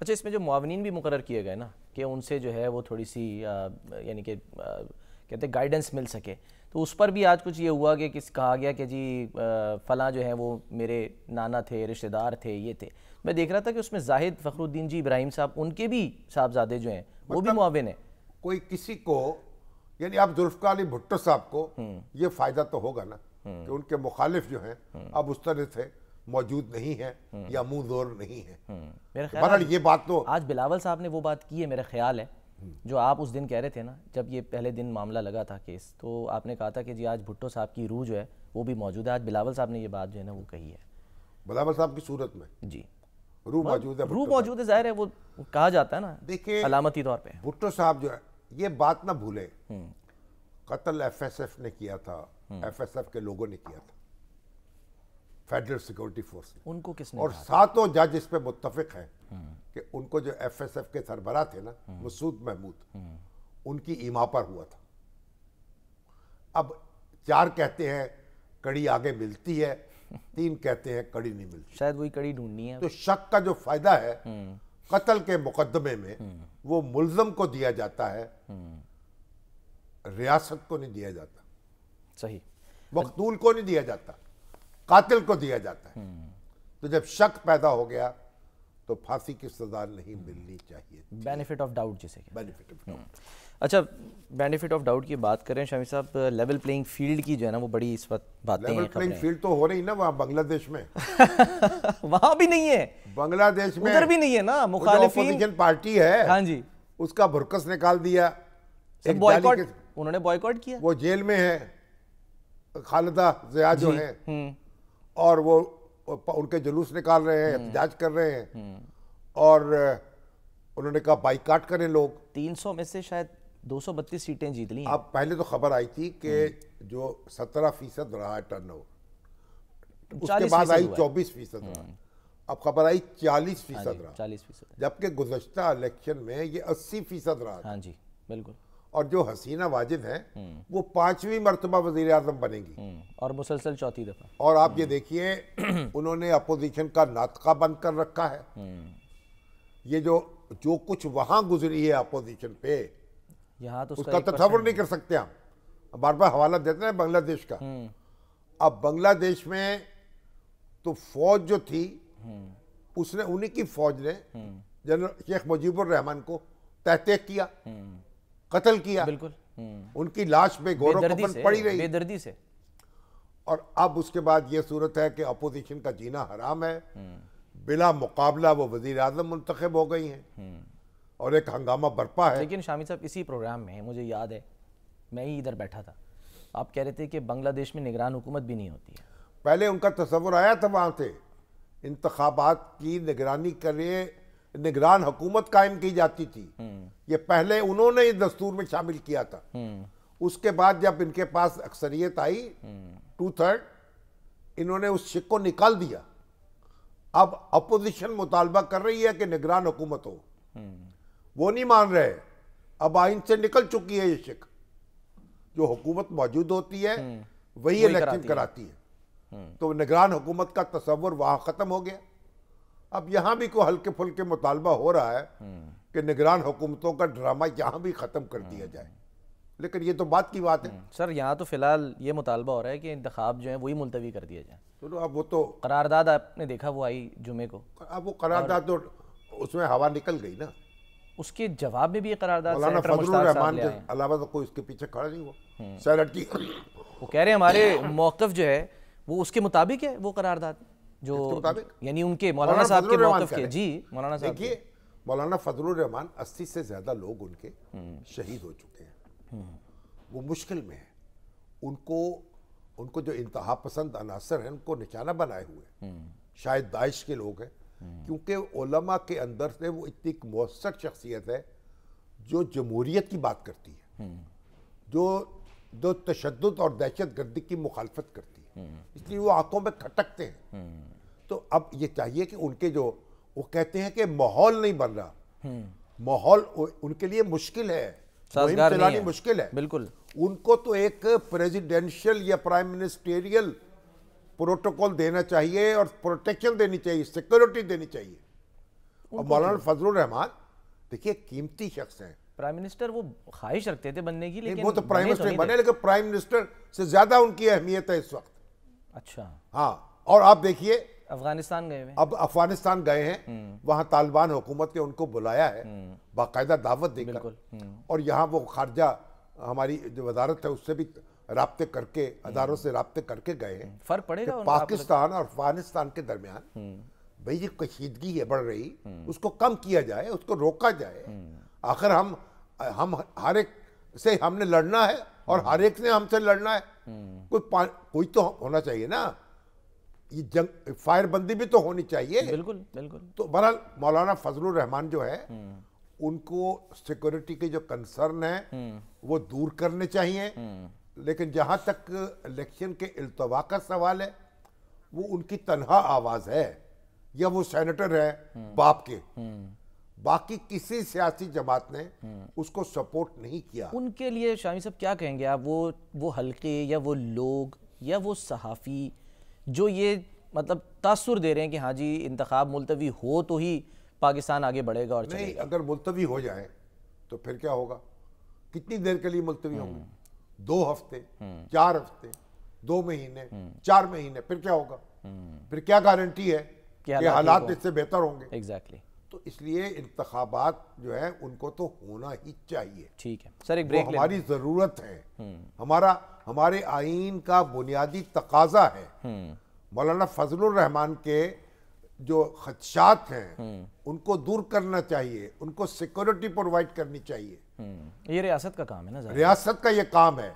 اچھا، اس میں جو معاونین بھی مقرر کیے گئے نا کہ ان سے جو ہے وہ تھوڑی سی یعنی کہ کہتے ہیں گائیڈنس مل سکے، تو اس پر بھی آج کچھ یہ ہوا کہ کہا گیا کہ جی فلاں جو ہیں وہ میرے نانا تھے، رشتہ دار تھے، یہ تھے. میں دیکھ رہا تھا کہ اس میں زاہد فخر الدین جی ابراہیم صاحب، ان کے بھی صاحبزادے جو ہیں وہ بھی معاون ہیں. کوئی کسی کو یعنی اب ذوالفقار علی بھٹو صاحب کو یہ فائدہ تو ہوگا نا کہ ان کے مخالف جو ہیں اب اس طرح سے موجود نہیں ہیں یا منہ زور نہیں ہیں. میرا بہرحال یہ بات تو آج بلاول صاحب نے وہ بات کی ہے، میرا خیال ہے جو آپ اس دن کہہ رہے تھے نا جب یہ پہلے دن معاملہ لگا تھا کیس، تو آپ نے کہا تھا کہ جی آج بھٹو صاحب کی روح جو ہے وہ بھی موجود ہے. آج بلاول صاحب نے یہ بات جو ہے نا وہ کہی ہے. بلاول صاحب کی صورت میں جی روح موجود ہے. روح موجود ہے، ظاہر ہے وہ کہا جاتا ہے نا دیکھیں علامتی طور پہ. بھٹو صاحب جو ہے یہ بات نہ بھولے، قتل ایف ایس ایف نے کیا تھا، ایف ایس ایف کے لوگوں نے کیا تھا، فیڈرل سیکورٹی فورس نے. ان کو کس نے اور ساتوں جج اس پہ متفق ہیں کہ ان کو جو ایف ایس ایف کے سربراہ تھے نا مسعود محمود، ان کی ایما پر ہوا تھا. اب 4 کہتے ہیں کڑی آگے ملتی ہے، 3 کہتے ہیں کڑی نہیں ملتی. شاید وہی کڑی ڈھونڈنی ہے. تو شک کا جو فائدہ ہے قتل کے مقدمے میں وہ ملزم کو دیا جاتا ہے، ریاست کو نہیں دیا جاتا، صحیح، مقتول کو نہیں دیا جاتا، قاتل کو دیا جاتا ہے. تو جب شک پیدا ہو گیا تو پھانسی کی سزا نہیں ملنی چاہیے. بینیفٹ آف ڈاؤٹ جسے کہ بینیفٹ آف ڈاؤٹ. اچھا، بینیفٹ آف ڈاؤٹ کی بات کریں شامی صاحب، لیول پلینگ فیلڈ کی جو ہے نا وہ بڑی اس وقت باتیں ہیں. لیول پلینگ فیلڈ تو ہو رہی نا وہاں بنگلہ دیش میں. وہاں بھی نہیں ہے، بنگلہ دیش میں ادھر بھی نہیں ہے نا. مخالفین اپوزیشن پارٹی ہے، ہاں جی، اس کا بھرکس نکال دیا. بوائیکاٹ، انہوں نے بوائیکاٹ کیا. وہ جیل میں ہے خالدہ ضیاء جو ہیں، اور وہ ان کے جلوس نکال رہے ہیں، احتجاج کر رہے ہیں، اور انہوں نے کہا بائیکاٹ کریں لوگ. 300 میں سے شاید 232 سیٹیں جیت لی ہیں. اب پہلے تو خبر آئی تھی کہ جو 17% رہا ہے ٹرن اوور، اس کے بعد آئی 24% رہا، اب خبر آئی 40% رہا، 40%، جبکہ گزشتہ الیکشن میں یہ 80% رہا. ہاں جی بالکل. اور جو حسینہ واجد ہیں وہ 5ویں مرتبہ وزیر اعظم بنے گی، اور مسلسل 4تھی دفعہ. اور آپ یہ دیکھیے انہوں نے اپوزیشن کا ناطقہ بند کر رکھا ہے. یہ جو کچھ وہاں گزری ہے اپوزیشن پہ، یہاں تو اس کا تصور نہیں کر سکتے ہم. بار بار حوالہ دیتے ہیں بنگلہ دیش کا. اب بنگلہ دیش میں تو فوج جو تھی اس نے، انہی کی فوج نے جنرل شیخ مجیب الرحمان کو تحقیق کیا، قتل کیا. بالکل، ان کی لاش پہ گور و کفن پڑی رہی، بے دردی سے. اور اب اس کے بعد یہ صورت ہے کہ اپوزیشن کا جینا حرام ہے. بلا مقابلہ وہ وزیر اعظم منتخب ہو گئی ہیں اور ایک ہنگامہ برپا ہے. لیکن شامی صاحب اسی پروگرام میں مجھے یاد ہے، میں ہی ادھر بیٹھا تھا، آپ کہہ رہے تھے کہ بنگلہ دیش میں نگران حکومت بھی نہیں ہوتی ہے. پہلے ان کا تصور آیا تھا وہاں سے انتخابات کی نگرانی کرے، نگران حکومت قائم کی جاتی تھی. یہ پہلے انہوں نے دستور میں شامل کیا تھا. اس کے بعد جب ان کے پاس اکثریت آئی 2/3، انہوں نے اس شک کو نکال دیا. اب اپوزیشن مطالبہ کر رہی ہے کہ نگران حکومت ہو، وہ نہیں مان رہے. اب آئین سے نکل چکی ہے یہ شک، جو حکومت موجود ہوتی ہے وہی الیکشن کراتی ہے. تو نگران حکومت کا تصور وہاں ختم ہو گیا. اب یہاں بھی کوئی ہلکے پھلکے مطالبہ ہو رہا ہے کہ نگران حکومتوں کا ڈرامہ یہاں بھی ختم کر دیا جائے، لیکن یہ تو بات کی بات ہے. سر یہاں تو فی الحال یہ مطالبہ ہو رہا ہے کہ انتخاب جو ہیں وہی ملتوی کر دیا جائے. چلو اب وہ تو قرارداد آپ نے دیکھا وہ آئی جمعے کو، اب وہ قرارداد تو اس میں ہوا نکل گئی نا. اس کے جواب میں بھی یہ قرارداد مولانا سینیٹر فضل مشتاق صاحب الرحمان لے کے آئے ہیں. علاوہ تو کوئی اس کے پیچھے کھڑا نہیں ہوا. سینٹ کی وہ کہہ رہے ہیں ہمارے موقف جو ہے وہ اس کے مطابق ہے، وہ قرارداد جو یعنی ان کے مولانا صاحب کے موقف کے. جی مولانا صاحب دیکھیے، مولانا فضل الرحمان 80 سے زیادہ لوگ ان کے شہید ہو چکے ہیں. وہ مشکل میں ہیں. ان کو جو انتہا پسند عناصر ہیں ان کو نشانہ بنائے ہوئے ہیں. شاید داعش کے لوگ ہیں، کیونکہ علماء کے اندر سے وہ اتنی مؤثر شخصیت ہے جو جمہوریت کی بات کرتی ہے، جو تشدد اور دہشت گردی کی مخالفت کرتی ہے. اس لیے وہ آنکھوں میں کھٹکتے ہیں. تو اب یہ چاہیے کہ ان کے جو وہ کہتے ہیں کہ ماحول نہیں بن رہا، ماحول ان کے لیے مشکل ہے، مہم چلانی مشکل ہے. بالکل. ان کو تو ایک پریزیڈینشل یا پرائم منسٹریل پروٹوکول دینا چاہیے اور پروٹیکشن دینی چاہیے، سیکورٹی دینی چاہیے. اور مولانا فضل الرحمان دیکھیے قیمتی شخص ہیں. پرائم منسٹر وہ خواہش رکھتے تھے بننے کی, لیکن وہ تو پرائم منسٹر بنے, لیکن پرائم منسٹر سے زیادہ ان کی اہمیت ہے اس وقت. اچھا ہاں, اور آپ دیکھیے افغانستان گئے ہوئے, اب افغانستان گئے ہیں, وہاں طالبان حکومت نے ان کو بلایا ہے باقاعدہ دعوت دے کر, اور یہاں وہ خارجہ ہماری جو وزارت ہے اس سے بھی رابطے کر کے, اداروں سے رابطے کر کے گئے ہیں. فرق پڑے گا پاکستان اور افغانستان کے درمیان بھئی یہ کشیدگی ہے بڑھ رہی, اس کو کم کیا جائے, اس کو روکا جائے. آخر ہم ہر ایک سے ہم نے لڑنا ہے اور ہر ایک نے ہم سے لڑنا ہے. کوئی تو ہونا چاہیے نا, یہ جنگ فائر بندی بھی تو ہونی چاہیے. بالکل بالکل. تو بہرحال مولانا فضل الرحمان جو ہے ان کو سیکورٹی کے جو کنسرن ہیں وہ دور کرنے چاہیے, لیکن جہاں تک الیکشن کے التوا کا سوال ہے وہ ان کی تنہا آواز ہے, یا وہ سینیٹر ہے باپ کے, باقی کسی سیاسی جماعت نے اس کو سپورٹ نہیں کیا. ان کے لیے شامی صاحب کیا کہیں گے آپ, وہ حلقے یا وہ لوگ یا وہ صحافی جو یہ مطلب تاثر دے رہے ہیں کہ ہاں جی انتخاب ملتوی ہو تو ہی پاکستان آگے بڑھے گا اور چلے گا؟ نہیں, اگر ملتوی ہو جائے تو پھر کیا ہوگا؟ کتنی دیر کے لیے ملتوی ہوں گے؟ 2 ہفتے, 4 ہفتے, 2 مہینے, 4 مہینے, پھر کیا ہوگا؟ پھر کیا گارنٹی ہے کہ حالات اس سے بہتر ہوں گے؟ ایگزیکٹلی. تو اس لیے انتخابات جو ہیں ان کو تو ہونا ہی چاہیے. ٹھیک ہے سر, ایک بریک وہ ہماری ضرورت ہے, ہمارے آئین کا بنیادی تقاضا ہے. مولانا فضل الرحمان کے جو خدشات ہیں ان کو دور کرنا چاہیے, ان کو سیکورٹی پرووائڈ کرنی چاہیے. یہ ریاست کا کام ہے نا, ریاست کا یہ کام ہے